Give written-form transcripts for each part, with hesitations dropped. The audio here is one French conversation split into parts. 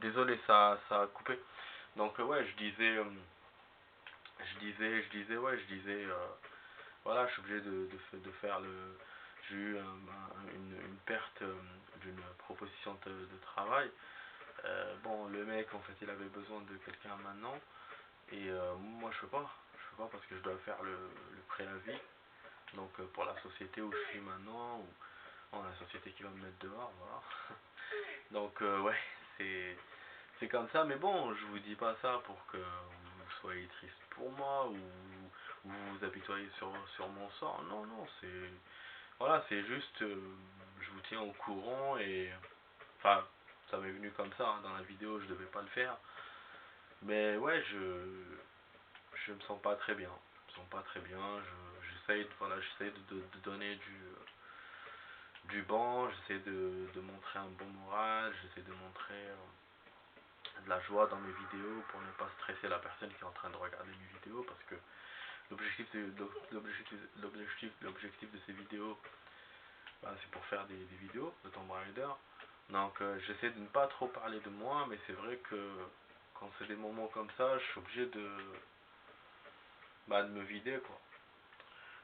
Désolé, ça a coupé. Donc ouais, voilà, je suis obligé de faire le... J'ai eu une perte d'une proposition de travail. Bon, le mec, en fait, il avait besoin de quelqu'un maintenant. Et moi, je peux pas parce que je dois faire le préavis. Donc pour la société où je suis maintenant, ou bon, la société qui va me mettre dehors, voilà. Donc ouais, c'est c'est comme ça, mais bon, je vous dis pas ça pour que vous soyez triste pour moi ou vous vous apitoyez sur mon sort. Non, non, c'est voilà, c'est juste je vous tiens au courant et enfin ça m'est venu comme ça hein, dans la vidéo, je devais pas le faire. Mais ouais, je me sens pas très bien. Je me sens pas très bien, j'essaye voilà, j'essaye de donner du bon, j'essaie de montrer un bon moral, j'essaie de montrer de la joie dans mes vidéos pour ne pas stresser la personne qui est en train de regarder mes vidéos parce que l'objectif de ces vidéos bah, c'est pour faire des vidéos de Tomb Raider. Donc j'essaie de ne pas trop parler de moi, mais c'est vrai que quand c'est des moments comme ça, je suis obligé de me vider quoi.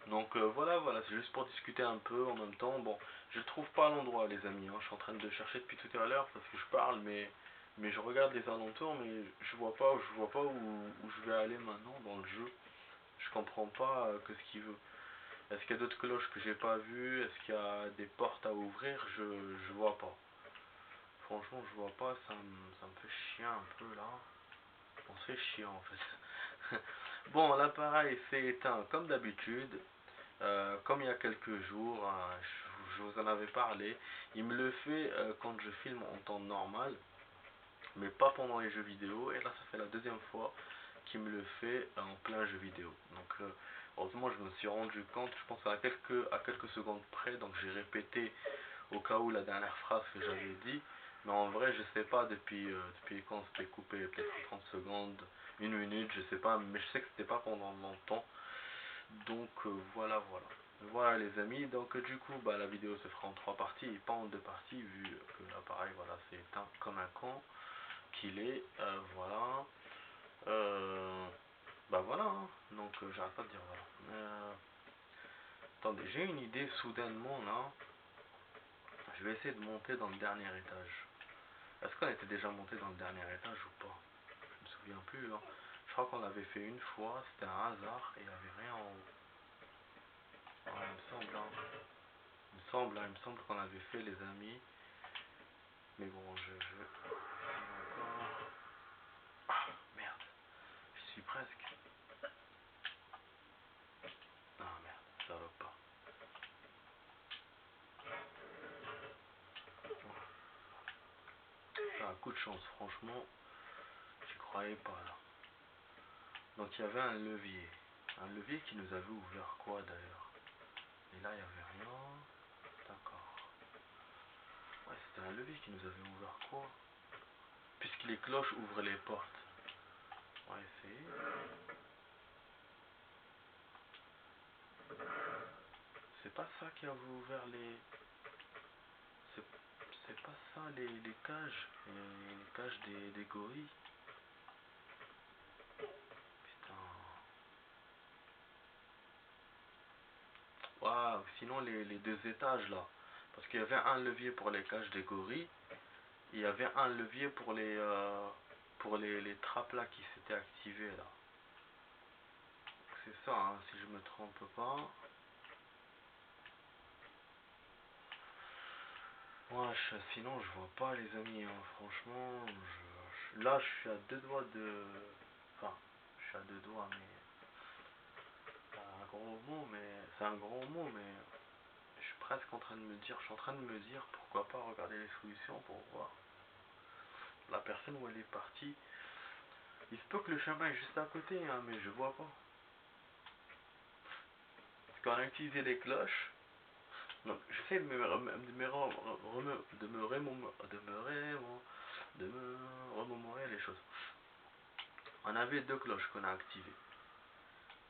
Donc voilà, c'est juste pour discuter un peu en même temps. Bon, je trouve pas l'endroit les amis, hein. Je suis en train de chercher depuis tout à l'heure parce que je parle, mais je regarde les alentours, mais je vois pas où je vais aller maintenant dans le jeu. Je comprends pas que ce qu'il veut. Est-ce qu'il y a d'autres cloches que j'ai pas vues? Est-ce qu'il y a des portes à ouvrir? Je vois pas. Franchement, je vois pas, ça me fait chier un peu là. On se fait chier en fait. Bon, l'appareil s'est éteint comme d'habitude. Comme il y a quelques jours, je vous en avais parlé, il me le fait quand je filme en temps normal, mais pas pendant les jeux vidéo. Et là, ça fait la deuxième fois qu'il me le fait en plein jeu vidéo. Donc, heureusement, je me suis rendu compte, je pense à quelques secondes près, donc j'ai répété au cas où la dernière phrase que j'avais dit. Mais en vrai, je sais pas depuis quand c'était coupé, peut-être 30 secondes, une minute, je sais pas, mais je sais que c'était pas pendant longtemps. Donc voilà. Voilà les amis, donc du coup bah, la vidéo se fera en trois parties et pas en deux parties vu que l'appareil voilà c'est éteint comme un con qu'il est, voilà. Bah voilà, hein. Donc j'arrête pas de dire voilà. Attendez, j'ai une idée soudainement là, je vais essayer de monter dans le dernier étage. Est-ce qu'on était déjà monté dans le dernier étage ou pas? Je me souviens plus, hein. Je crois qu'on l'avait fait une fois, c'était un hasard et il n'y avait rien en haut. Ouais, il me semble, hein. Il me semble qu'on avait fait les amis. Mais bon, encore. Ah, merde. Je suis presque. Ah merde, ça va pas. C'est un coup de chance, franchement. J'y croyais pas là. Donc il y avait un levier. Un levier qui nous avait ouvert quoi d'ailleurs? Et là il n'y avait rien. D'accord. Ouais, c'était un levier qui nous avait ouvert quoi? Puisque les cloches ouvrent les portes. On va essayer. C'est pas ça qui avait ouvert les... C'est c'est pas ça les cages. Les cages des gorilles. Putain. Waouh, sinon les deux étages là. Parce qu'il y avait un levier pour les cages des gorilles. Et il y avait un levier pour les trappes là qui s'étaient activées là. C'est ça, hein, si je me trompe pas. Ouais, sinon je vois pas les amis, hein. Franchement, là je suis à deux doigts de... Enfin, je suis à deux doigts, mais... C'est un gros mot, mais je suis presque en train de me dire, je suis en train de me dire pourquoi pas regarder les solutions pour voir la personne où elle est partie. Il se peut que le chemin est juste à côté, hein, mais je vois pas. Parce qu'on a utilisé les cloches. Donc j'essaie de me remémorer les choses. On avait deux cloches qu'on a activées.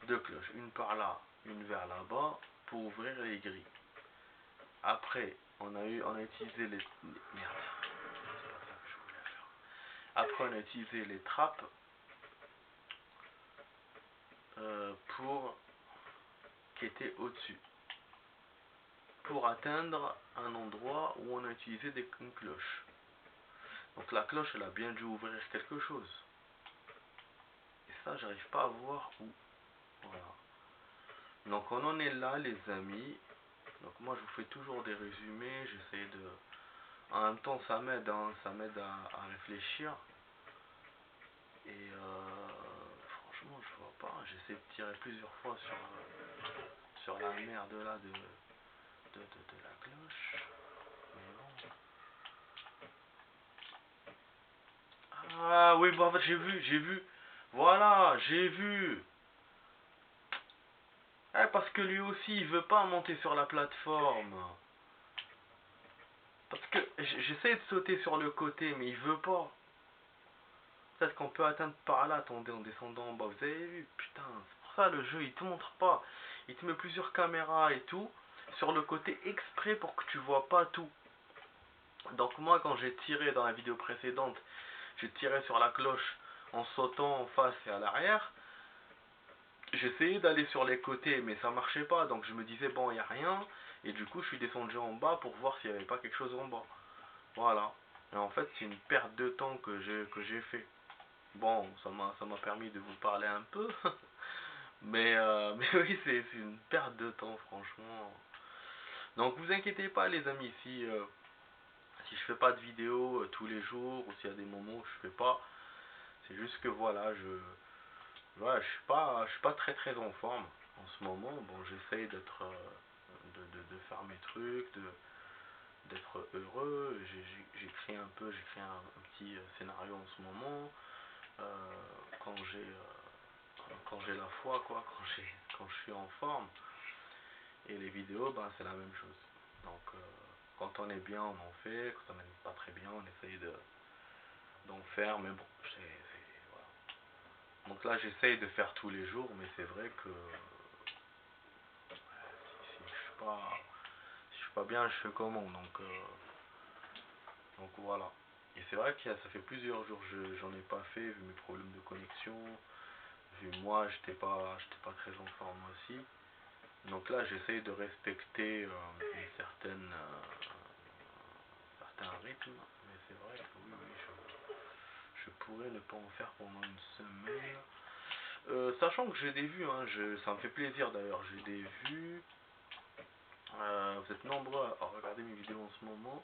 Deux cloches, une par là, une vers là-bas, pour ouvrir les grilles. Après, on a utilisé les... Merde, c'est pas ça que je voulais faire. Après on a utilisé les trappes pour qui étaient au-dessus. Pour atteindre un endroit où on a utilisé une cloche. Donc la cloche elle a bien dû ouvrir quelque chose. Et ça j'arrive pas à voir où. Voilà. Donc on en est là les amis. Donc moi je vous fais toujours des résumés. J'essaie de... En même temps ça m'aide hein, ça m'aide à réfléchir. Et franchement je vois pas. J'essaie de tirer plusieurs fois sur la merde là de la cloche. Mais bon. Ah oui, bon, en fait, j'ai vu. Voilà, j'ai vu. Parce que lui aussi, il veut pas monter sur la plateforme. Parce que j'essaie de sauter sur le côté, mais il veut pas. Peut-être qu'on peut atteindre par là, attendez, en descendant en bas. Vous avez vu, putain, c'est pour ça le jeu, il te montre pas. Il te met plusieurs caméras et tout sur le côté exprès pour que tu vois pas tout. Donc moi, quand j'ai tiré dans la vidéo précédente, j'ai tiré sur la cloche en sautant en face et à l'arrière. J'essayais d'aller sur les côtés, mais ça marchait pas. Donc je me disais, bon, il n'y a rien. Et du coup, je suis descendu en bas pour voir s'il n'y avait pas quelque chose en bas. Voilà. Et en fait, c'est une perte de temps que j'ai fait. Bon, ça m'a permis de vous parler un peu. Mais oui, c'est une perte de temps, franchement. Donc vous inquiétez pas, les amis, si je fais pas de vidéo tous les jours, ou s'il y a des moments où je fais pas, c'est juste que voilà, ouais, je suis pas très très en forme en ce moment. Bon, j'essaye d'être, de faire mes trucs, d'être heureux. J'écris un petit scénario en ce moment. Euh, quand j'ai la foi, quoi, quand je suis en forme. Et les vidéos, ben, c'est la même chose. Donc, quand on est bien, on en fait. Quand on n'est pas très bien, on essaye d'en faire. Mais bon, voilà. Donc là, j'essaye de faire tous les jours, mais c'est vrai que si je suis pas bien, je fais comment. Donc voilà. Et c'est vrai que ça fait plusieurs jours que j'en ai pas fait, vu mes problèmes de connexion, vu moi, j'étais pas très en forme aussi. Donc là, j'essaye de respecter une certain rythme, mais c'est vrai que oui, je pourrais ne pas en faire pendant une semaine. Sachant que j'ai des vues, hein, ça me fait plaisir d'ailleurs, j'ai des vues. Vous êtes nombreux à regarder mes vidéos en ce moment.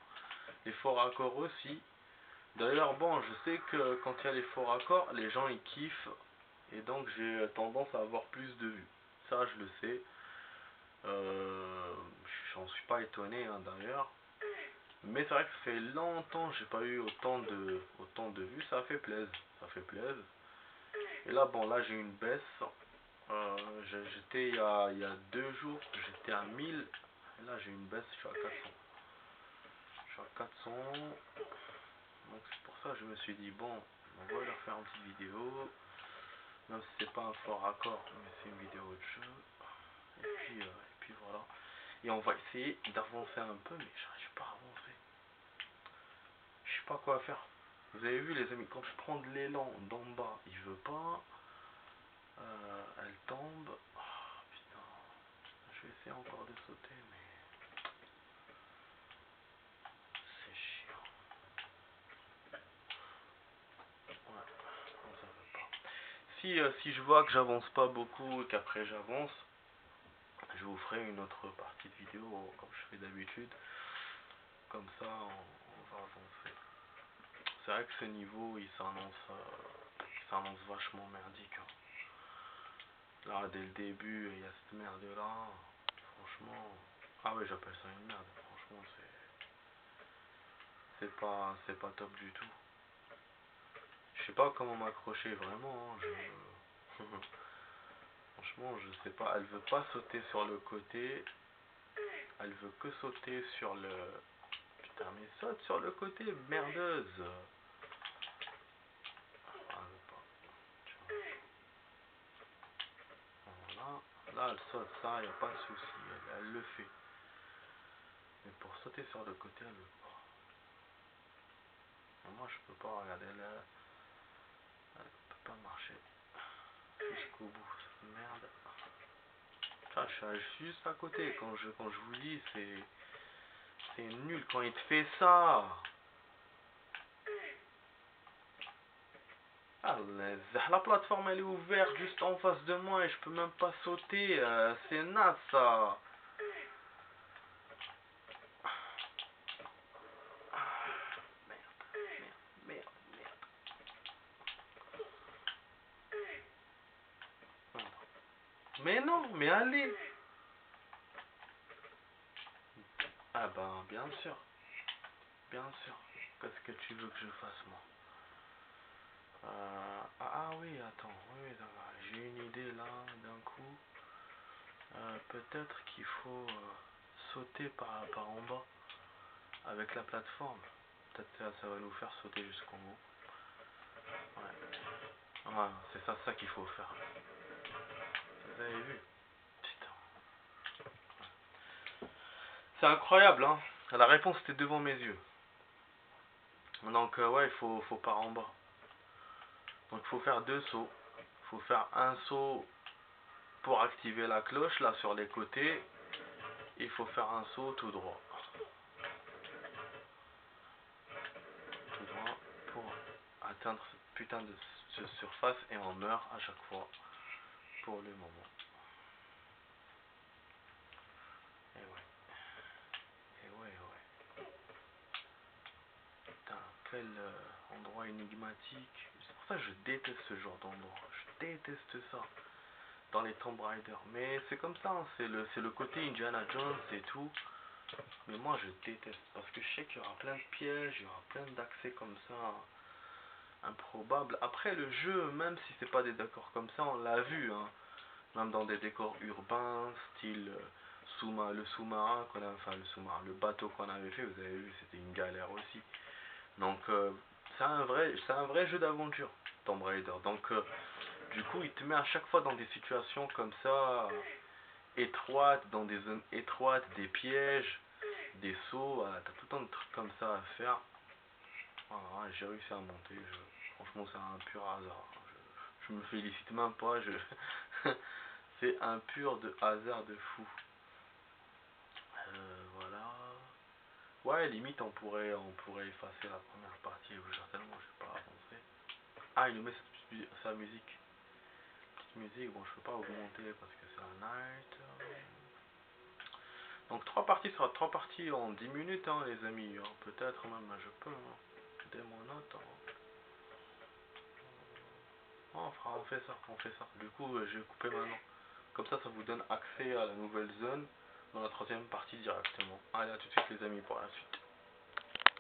Les faux raccords aussi. D'ailleurs, bon, je sais que quand il y a les faux raccords, les gens ils kiffent. Et donc j'ai tendance à avoir plus de vues. Ça, je le sais. Euh, J'en suis pas étonné hein, d'ailleurs. Mais c'est vrai que ça fait longtemps que j'ai pas eu autant de vues. Ça fait plaisir. Ça fait plaisir. Et là, bon, là j'ai une baisse. J'étais il y a 2 jours, j'étais à 1000. Et là j'ai une baisse, je suis à 400. Je suis à 400. Donc c'est pour ça que je me suis dit, bon, on va leur faire une petite vidéo. Même si c'est pas un fort raccord, mais c'est une vidéo de jeu. Et puis voilà. Et on va essayer d'avancer un peu, mais j'arrive pas à avancer. Je sais pas quoi faire. Vous avez vu les amis, quand je prends de l'élan d'en bas, il veut pas. Elle tombe. Oh, putain. Je vais essayer encore de sauter, mais c'est chiant. Ouais, non, ça veut pas. Si je vois que j'avance pas beaucoup et qu'après j'avance, je vous ferai une autre partie de vidéo comme je fais d'habitude. Comme ça, on va avancer. C'est vrai que ce niveau, il s'annonce vachement merdique. Hein. Là, dès le début, il y a cette merde là. Franchement, ah ouais, j'appelle ça une merde. Franchement, c'est pas top du tout. Je sais pas comment m'accrocher vraiment. Hein. Franchement, je sais pas. Elle veut pas sauter sur le côté. Elle veut que sauter sur le. Putain, mais saute sur le côté, merdeuse. Ah, elle veut pas. Voilà. Là, elle saute, ça, y a pas de souci. Elle le fait. Mais pour sauter sur le côté, elle veut pas. Moi, je peux pas regarder là. jusqu'au bout. Merde. Putain, je suis juste à côté. Quand je vous dis, c'est nul quand il te fait ça. Ah, la plateforme elle est ouverte juste en face de moi et je peux même pas sauter. C'est naze ça. Merde. Mais non, mais allez. Ah ben, bien sûr. Bien sûr. Qu'est-ce que tu veux que je fasse, moi? Oui, attends. Oui, j'ai une idée là, d'un coup. Peut-être qu'il faut sauter par en bas avec la plateforme. Peut-être ça va nous faire sauter jusqu'en haut. Ouais. Ah, c'est ça qu'il faut faire. Vous avez vu? Putain. C'est incroyable, hein. La réponse était devant mes yeux. Donc, ouais, faut par en bas. Donc, il faut faire 2 sauts. Il faut faire un saut pour activer la cloche, là, sur les côtés. Il faut faire un saut tout droit. Tout droit pour atteindre cette putain de surface et on meurt à chaque fois pour le moment. Et ouais. Putain, quel endroit énigmatique. C'est pour ça que je déteste ce genre d'endroit. Je déteste ça dans les Tomb Raider. Mais c'est comme ça, hein. C'est le côté Indiana Jones et tout. Mais moi je déteste parce que je sais qu'il y aura plein de pièges, il y aura plein d'accès comme ça improbables. Après le jeu, même si c'est pas des décors comme ça, on l'a vu, hein. Même dans des décors urbains, style le sous-marin qu'on a, enfin le bateau qu'on avait fait, vous avez vu, c'était une galère aussi. Donc c'est un vrai jeu d'aventure, Tomb Raider. Donc du coup, il te met à chaque fois dans des situations comme ça, étroites, dans des zones étroites, des pièges, des sauts, t'as tout un truc comme ça à faire. Voilà, j'ai réussi à monter, franchement c'est un pur hasard. Je me félicite même pas, c'est un pur de hasard de fou. Voilà. Ouais, limite on pourrait effacer la première partie, certainement je vais pas avancer. Ah, il nous met sa musique. Petite musique, bon je peux pas augmenter parce que c'est un night. Donc 3 parties en 10 minutes, hein, les amis. Hein. Peut-être même, je peux. Hein. Dès mon note. Hein. On fait ça. Du coup, je vais couper maintenant. Comme ça vous donne accès à la nouvelle zone dans la 3e partie directement. Allez, à tout de suite les amis pour la suite.